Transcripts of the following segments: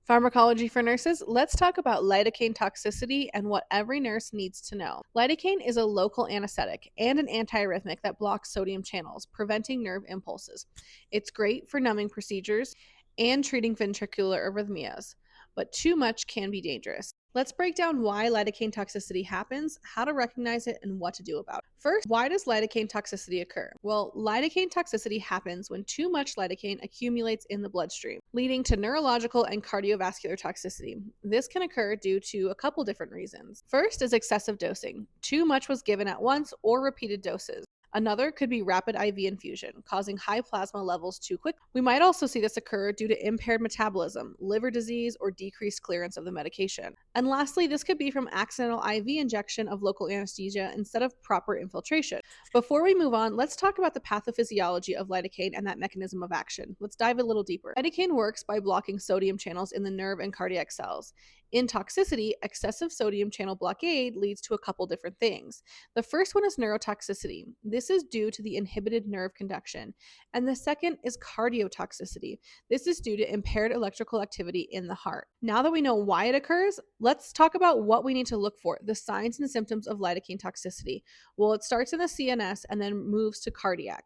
Pharmacology for nurses, let's talk about lidocaine toxicity and what every nurse needs to know. Lidocaine is a local anesthetic and an antiarrhythmic that blocks sodium channels, preventing nerve impulses. It's great for numbing procedures and treating ventricular arrhythmias, but too much can be dangerous. Let's break down why lidocaine toxicity happens, how to recognize it, and what to do about it. First, why does lidocaine toxicity occur? Well, lidocaine toxicity happens when too much lidocaine accumulates in the bloodstream, leading to neurological and cardiovascular toxicity. This can occur due to a couple different reasons. First is excessive dosing. Too much was given at once or repeated doses. Another could be rapid IV infusion, causing high plasma levels too quick. We might also see this occur due to impaired metabolism, liver disease, or decreased clearance of the medication. And lastly, this could be from accidental IV injection of local anesthesia instead of proper infiltration. Before we move on, let's talk about the pathophysiology of lidocaine and that mechanism of action. Let's dive a little deeper. Lidocaine works by blocking sodium channels in the nerve and cardiac cells. In toxicity, excessive sodium channel blockade leads to a couple different things. The first one is neurotoxicity. This is due to the inhibited nerve conduction. And the second is cardiotoxicity. This is due to impaired electrical activity in the heart. Now that we know why it occurs, let's talk about what we need to look for, the signs and symptoms of lidocaine toxicity. Well, it starts in the CNS and then moves to cardiac.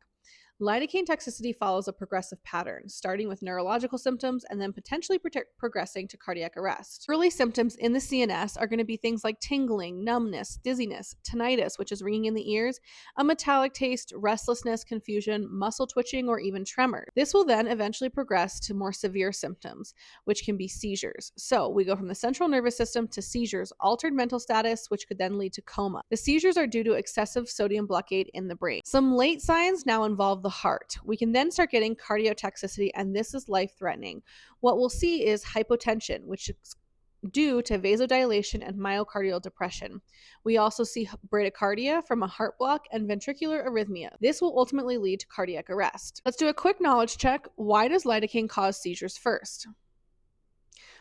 Lidocaine toxicity follows a progressive pattern, starting with neurological symptoms and then potentially progressing to cardiac arrest. Early symptoms in the CNS are going to be things like tingling, numbness, dizziness, tinnitus, which is ringing in the ears, a metallic taste, restlessness, confusion, muscle twitching, or even tremor. This will then eventually progress to more severe symptoms, which can be seizures. So we go from the central nervous system to seizures, altered mental status, which could then lead to coma. The seizures are due to excessive sodium blockade in the brain. Some late signs now involve the heart. We can then start getting cardiotoxicity, and this is life-threatening. What we'll see is hypotension, which is due to vasodilation and myocardial depression. We also see bradycardia from a heart block and ventricular arrhythmia. This will ultimately lead to cardiac arrest. Let's do a quick knowledge check. Why does lidocaine cause seizures first?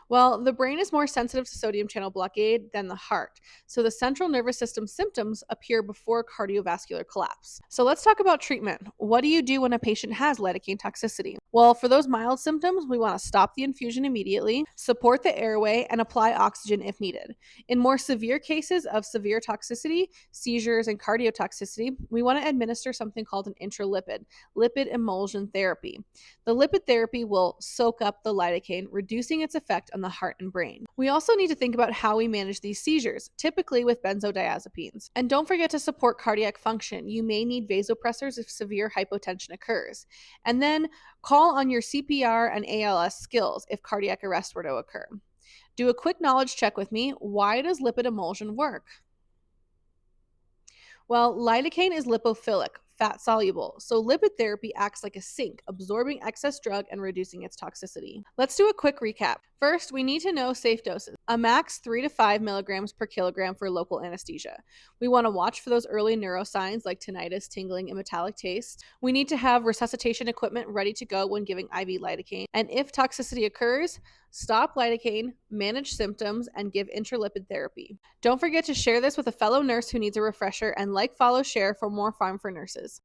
Well, the brain is more sensitive to sodium channel blockade than the heart, so the central nervous system symptoms appear before cardiovascular collapse. So let's talk about treatment. What do you do when a patient has lidocaine toxicity? Well, for those mild symptoms, we want to stop the infusion immediately, support the airway, and apply oxygen if needed. In more severe cases of severe toxicity, seizures, and cardiotoxicity, we want to administer something called an intralipid, lipid emulsion therapy. The lipid therapy will soak up the lidocaine, reducing its effect on the heart and brain. We also need to think about how we manage these seizures, typically with benzodiazepines. And don't forget to support cardiac function. You may need vasopressors if severe hypotension occurs. And then call on your CPR and ALS skills if cardiac arrest were to occur. Do a quick knowledge check with me. Why does lipid emulsion work? Well, lidocaine is lipophilic, fat soluble, so lipid therapy acts like a sink, absorbing excess drug and reducing its toxicity. Let's do a quick recap. First, we need to know safe doses. A max 3 to 5 milligrams per kilogram for local anesthesia. We want to watch for those early neurosigns like tinnitus, tingling, and metallic taste. We need to have resuscitation equipment ready to go when giving IV lidocaine. And if toxicity occurs, stop lidocaine, manage symptoms, and give intralipid therapy. Don't forget to share this with a fellow nurse who needs a refresher, and like, follow, share for more Pharm for Nurses.